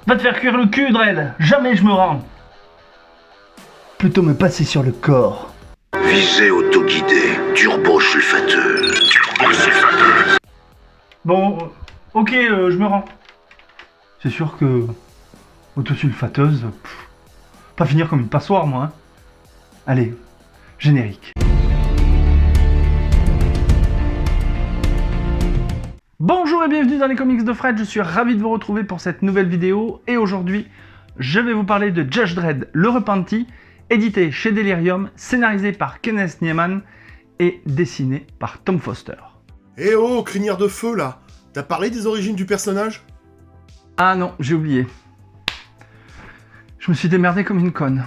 Va te faire cuire le cul, Dredd. Jamais je me rends. Plutôt me passer sur le corps. Visée autoguidée, turbosulfateuse. Bon, ok, je me rends. C'est sûr que... autosulfateuse... pas finir comme une passoire, moi. Hein. Allez, générique. Bonjour et bienvenue dans les comics de Fred, je suis ravi de vous retrouver pour cette nouvelle vidéo. Et aujourd'hui, je vais vous parler de Judge Dredd, le repenti, édité chez Delirium, scénarisé par Kenneth Niemann et dessiné par Tom Foster. Eh oh, crinière de feu là! T'as parlé des origines du personnage? Ah non, j'ai oublié. Je me suis démerdé comme une conne.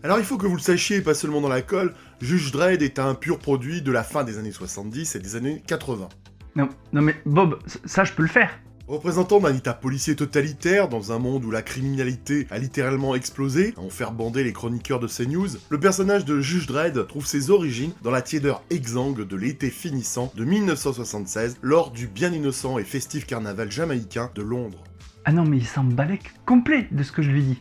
Alors il faut que vous le sachiez, pas seulement dans la colle, Judge Dredd est un pur produit de la fin des années 70 et des années 80. Non mais Bob, ça je peux le faire. Représentant d'un état policier totalitaire dans un monde où la criminalité a littéralement explosé, à en faire bander les chroniqueurs de CNews, le personnage de Judge Dredd trouve ses origines dans la tiédeur exsangue de l'été finissant de 1976 lors du bien innocent et festif carnaval jamaïcain de Londres. Ah non mais il s'en balèque complet de ce que je lui dis.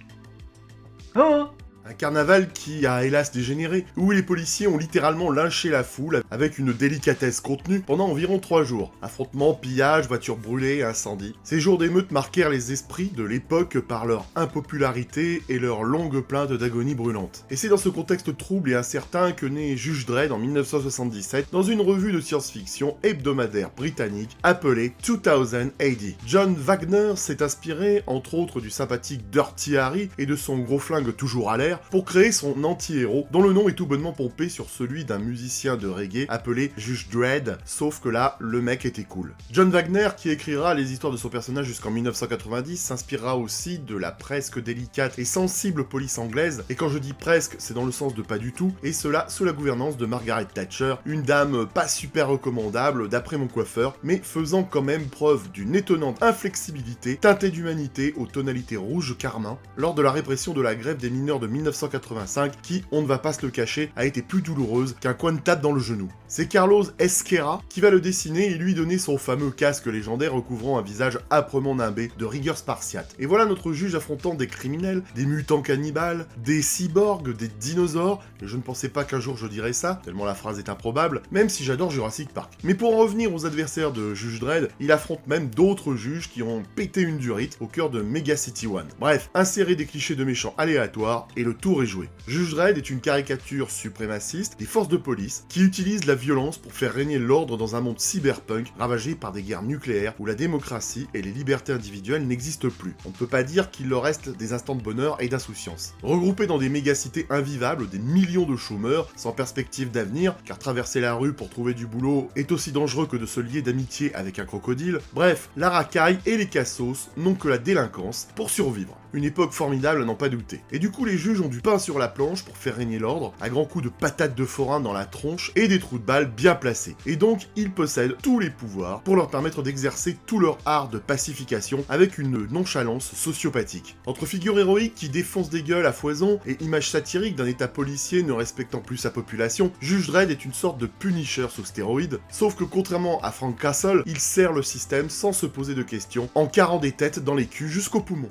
Oh! Un carnaval qui a hélas dégénéré, où les policiers ont littéralement lynché la foule avec une délicatesse contenue pendant environ 3 jours. Affrontements, pillages, voitures brûlées, incendies. Ces jours d'émeute marquèrent les esprits de l'époque par leur impopularité et leur longue plainte d'agonie brûlante. Et c'est dans ce contexte trouble et incertain que naît Judge Dredd en 1977 dans une revue de science-fiction hebdomadaire britannique appelée 2000 AD. John Wagner s'est inspiré entre autres du sympathique Dirty Harry et de son gros flingue toujours à l'air pour créer son anti-héros, dont le nom est tout bonnement pompé sur celui d'un musicien de reggae appelé Judge Dredd, sauf que là, le mec était cool. John Wagner, qui écrira les histoires de son personnage jusqu'en 1990, s'inspirera aussi de la presque délicate et sensible police anglaise, et quand je dis presque, c'est dans le sens de pas du tout, et cela sous la gouvernance de Margaret Thatcher, une dame pas super recommandable d'après mon coiffeur, mais faisant quand même preuve d'une étonnante inflexibilité, teintée d'humanité aux tonalités rouge carmin, lors de la répression de la grève des mineurs de 1985 qui, on ne va pas se le cacher, a été plus douloureuse qu'un coin de table dans le genou. C'est Carlos Ezquerra qui va le dessiner et lui donner son fameux casque légendaire recouvrant un visage âprement nimbé de rigueur spartiate. Et voilà notre juge affrontant des criminels, des mutants cannibales, des cyborgs, des dinosaures, et je ne pensais pas qu'un jour je dirais ça, tellement la phrase est improbable, même si j'adore Jurassic Park. Mais pour en revenir aux adversaires de Judge Dredd, il affronte même d'autres juges qui ont pété une durite au cœur de Mega City One. Bref, insérer des clichés de méchants aléatoires, et le tour est joué. Judge Dredd est une caricature suprémaciste des forces de police qui utilisent la violence pour faire régner l'ordre dans un monde cyberpunk ravagé par des guerres nucléaires où la démocratie et les libertés individuelles n'existent plus. On ne peut pas dire qu'il leur reste des instants de bonheur et d'insouciance. Regroupés dans des mégacités invivables, des millions de chômeurs sans perspective d'avenir, car traverser la rue pour trouver du boulot est aussi dangereux que de se lier d'amitié avec un crocodile, bref, la racaille et les cassos n'ont que la délinquance pour survivre. Une époque formidable à n'en pas douter. Et du coup les juges ont du pain sur la planche pour faire régner l'ordre, à grands coups de patates de forain dans la tronche et des trous de balles bien placés. Et donc ils possèdent tous les pouvoirs pour leur permettre d'exercer tout leur art de pacification avec une nonchalance sociopathique. Entre figures héroïques qui défoncent des gueules à foison et images satiriques d'un état policier ne respectant plus sa population, Judge Dredd est une sorte de Punisher sous stéroïdes, sauf que contrairement à Frank Castle, il sert le système sans se poser de questions, en carrant des têtes dans les culs jusqu'aux poumons.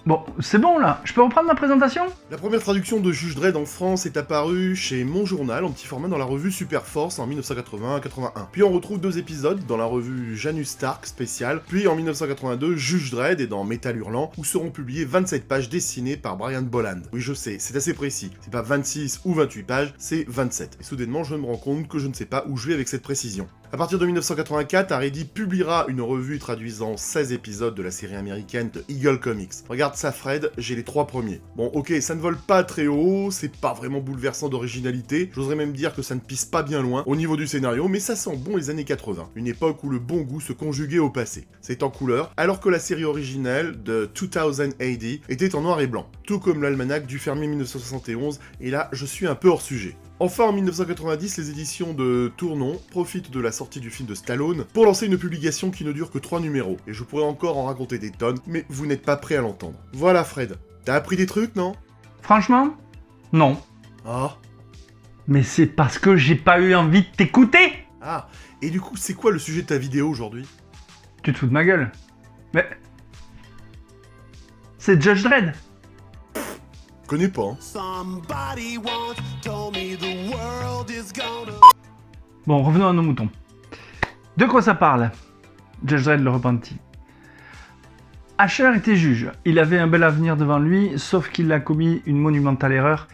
Bon, c'est bon là, je peux reprendre ma présentation? La première traduction de Judge Dredd en France est apparue chez Mon Journal en petit format dans la revue Super Force en 1980-81. Puis on retrouve 2 épisodes dans la revue Janus Stark spéciale, puis en 1982 Judge Dredd est dans Métal Hurlant où seront publiées 27 pages dessinées par Brian Bolland. Oui je sais, c'est assez précis, c'est pas 26 ou 28 pages, c'est 27. Et soudainement je me rends compte que je ne sais pas où je vais avec cette précision. À partir de 1984, Haredi publiera une revue traduisant 16 épisodes de la série américaine de Eagle Comics. Regarde ça Fred, j'ai les 3 premiers. Bon ok, ça ne vole pas très haut, c'est pas vraiment bouleversant d'originalité, j'oserais même dire que ça ne pisse pas bien loin au niveau du scénario, mais ça sent bon les années 80, une époque où le bon goût se conjuguait au passé. C'est en couleur, alors que la série originelle de 2000 AD était en noir et blanc, tout comme l'almanach du fermier 1971, et là je suis un peu hors sujet. Enfin, en 1990, les éditions de Tournon profitent de la sortie du film de Stallone pour lancer une publication qui ne dure que 3 numéros, et je pourrais encore en raconter des tonnes, mais vous n'êtes pas prêt à l'entendre. Voilà Fred, t'as appris des trucs, non? Franchement? Non. Ah. Mais c'est parce que j'ai pas eu envie de t'écouter! Ah, et du coup, c'est quoi le sujet de ta vidéo aujourd'hui? Tu te fous de ma gueule? Mais... c'est Judge Dredd. Connais pas, hein. Bon, revenons à nos moutons. De quoi ça parle, Judge Dredd le repenti? Asher était juge. Il avait un bel avenir devant lui, sauf qu'il a commis une monumentale erreur.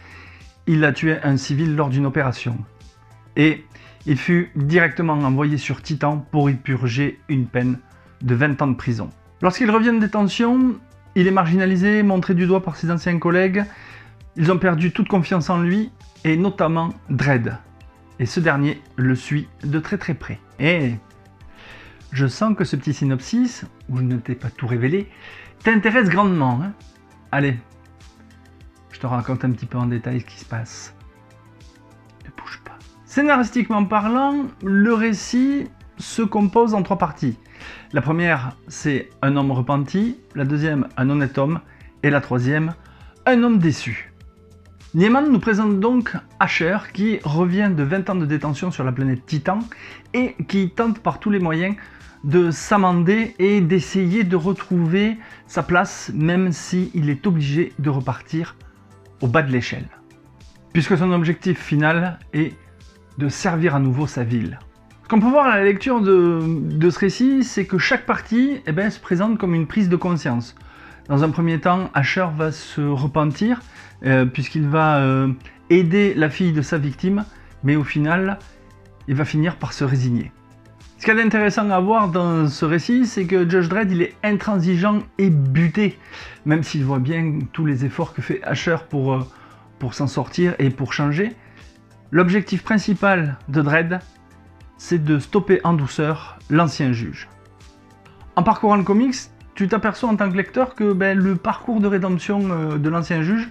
Il a tué un civil lors d'une opération. Et il fut directement envoyé sur Titan pour y purger une peine de 20 ans de prison. Lorsqu'il revient de détention, il est marginalisé, montré du doigt par ses anciens collègues. Ils ont perdu toute confiance en lui, et notamment Dredd. Et ce dernier le suit de très très près. Et je sens que ce petit synopsis, où je ne t'ai pas tout révélé, t'intéresse grandement. Hein. Allez, je te raconte un petit peu en détail ce qui se passe. Ne bouge pas. Scénaristiquement parlant, le récit se compose en 3 parties. La première, c'est un homme repenti. La deuxième, un honnête homme. Et la troisième, un homme déçu. Niemann nous présente donc Asher qui revient de 20 ans de détention sur la planète Titan et qui tente par tous les moyens de s'amender et d'essayer de retrouver sa place même s'il est obligé de repartir au bas de l'échelle. Puisque son objectif final est de servir à nouveau sa ville. Ce qu'on peut voir à la lecture de ce récit, c'est que chaque partie se présente comme une prise de conscience. Dans un premier temps, Asher va se repentir puisqu'il va aider la fille de sa victime, mais au final, il va finir par se résigner. Ce qu'il y a d'intéressant à voir dans ce récit, c'est que Judge Dredd, il est intransigeant et buté, même s'il voit bien tous les efforts que fait Asher pour s'en sortir et pour changer. L'objectif principal de Dredd, c'est de stopper en douceur l'ancien juge. En parcourant le comics, tu t'aperçois en tant que lecteur que le parcours de rédemption de l'ancien juge,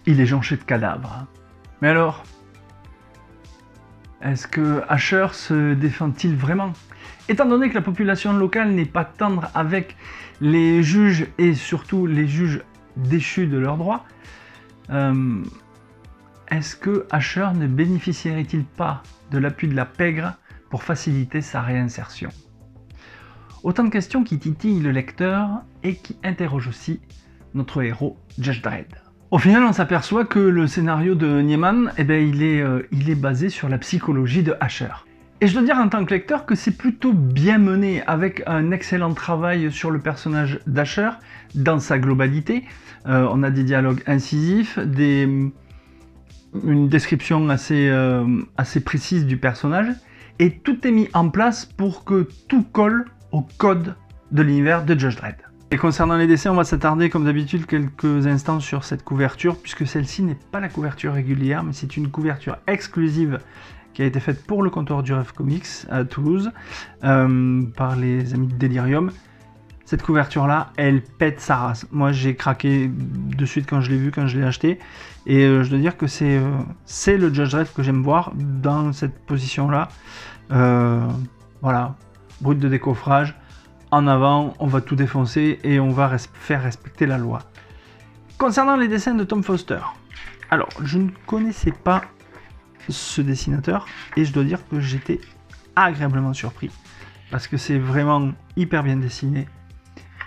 il est jonché de cadavres. Mais alors, est-ce que Asher se défend-il vraiment? Étant donné que la population locale n'est pas tendre avec les juges et surtout les juges déchus de leurs droits, est-ce que Asher ne bénéficierait-il pas de l'appui de la pègre pour faciliter sa réinsertion? Autant de questions qui titillent le lecteur et qui interrogent aussi notre héros Judge Dredd. Au final, on s'aperçoit que le scénario de Niemann, il est basé sur la psychologie de Asher. Et je dois dire en tant que lecteur que c'est plutôt bien mené, avec un excellent travail sur le personnage d'Asher dans sa globalité. On a des dialogues incisifs, une description assez précise du personnage, et tout est mis en place pour que tout colle au code de l'univers de Judge Dredd. Et concernant les dessins, on va s'attarder comme d'habitude quelques instants sur cette couverture, puisque celle-ci n'est pas la couverture régulière, mais c'est une couverture exclusive qui a été faite pour le comptoir du Rêve Comics à Toulouse, par les amis de Delirium. Cette couverture-là, elle pète sa race. Moi, j'ai craqué de suite quand je l'ai vu, quand je l'ai acheté, et je dois dire que c'est le Judge Dredd que j'aime voir dans cette position-là. Voilà, brut de décoffrage. En avant, on va tout défoncer et on va faire respecter la loi. Concernant les dessins de Tom Foster, alors je ne connaissais pas ce dessinateur et je dois dire que j'étais agréablement surpris parce que c'est vraiment hyper bien dessiné,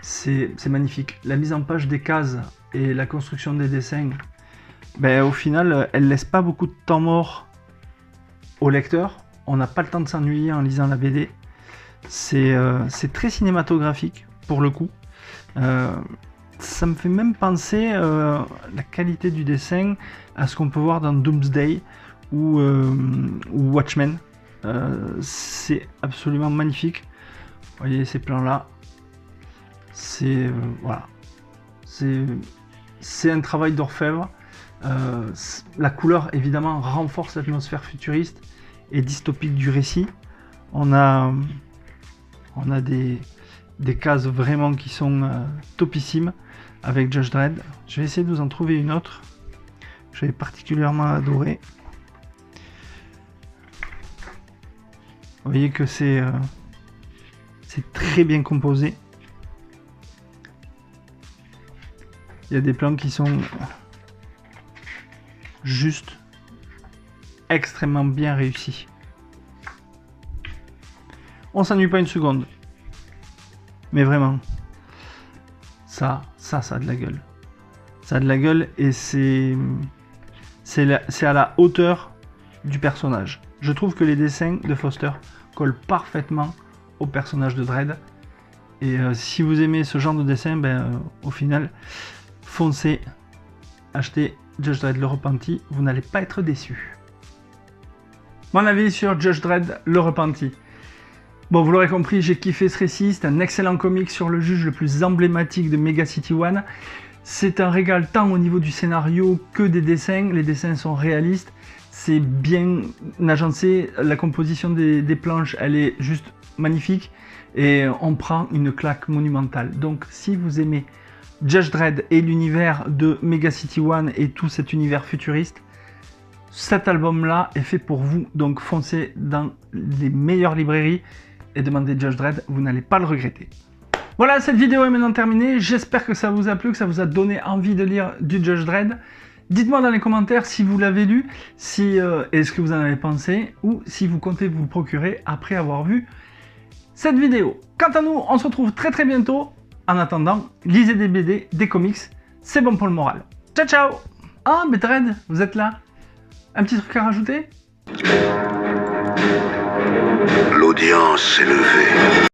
c'est magnifique. La mise en page des cases et la construction des dessins, au final, elle laisse pas beaucoup de temps mort au lecteur. On n'a pas le temps de s'ennuyer en lisant la BD. C'est très cinématographique pour le coup. Ça me fait même penser la qualité du dessin à ce qu'on peut voir dans Doomsday ou Watchmen. C'est absolument magnifique. Vous voyez ces plans là. Voilà. C'est un travail d'orfèvre. La couleur évidemment renforce l'atmosphère futuriste et dystopique du récit. On a des cases vraiment qui sont topissimes avec Judge Dredd. Je vais essayer de vous en trouver une autre que j'avais particulièrement adorée. Vous voyez que c'est très bien composé. Il y a des plans qui sont juste extrêmement bien réussis. On s'ennuie pas une seconde. Mais vraiment. Ça a de la gueule. Ça a de la gueule et c'est à la hauteur du personnage. Je trouve que les dessins de Foster collent parfaitement au personnage de Dredd. Et si vous aimez ce genre de dessin, au final, foncez, achetez Judge Dredd le Repenti, vous n'allez pas être déçus. Mon avis sur Judge Dredd le Repenti. Bon, vous l'aurez compris, j'ai kiffé ce récit, c'est un excellent comic sur le juge le plus emblématique de Mega City One. C'est un régal tant au niveau du scénario que des dessins, les dessins sont réalistes, c'est bien agencé, la composition des planches, elle est juste magnifique, et on prend une claque monumentale. Donc si vous aimez Judge Dredd et l'univers de Mega City One et tout cet univers futuriste, cet album-là est fait pour vous, donc foncez dans les meilleures librairies et demandez Judge Dredd, vous n'allez pas le regretter. Voilà, cette vidéo est maintenant terminée, j'espère que ça vous a plu, que ça vous a donné envie de lire du Judge Dredd. Dites-moi dans les commentaires si vous l'avez lu, et ce que vous en avez pensé, ou si vous comptez vous le procurer après avoir vu cette vidéo. Quant à nous, on se retrouve très très bientôt. En attendant, lisez des BD, des comics, c'est bon pour le moral. Ciao ciao. Ah, mais Dredd, vous êtes là. Un petit truc à rajouter? L'audience s'est levée.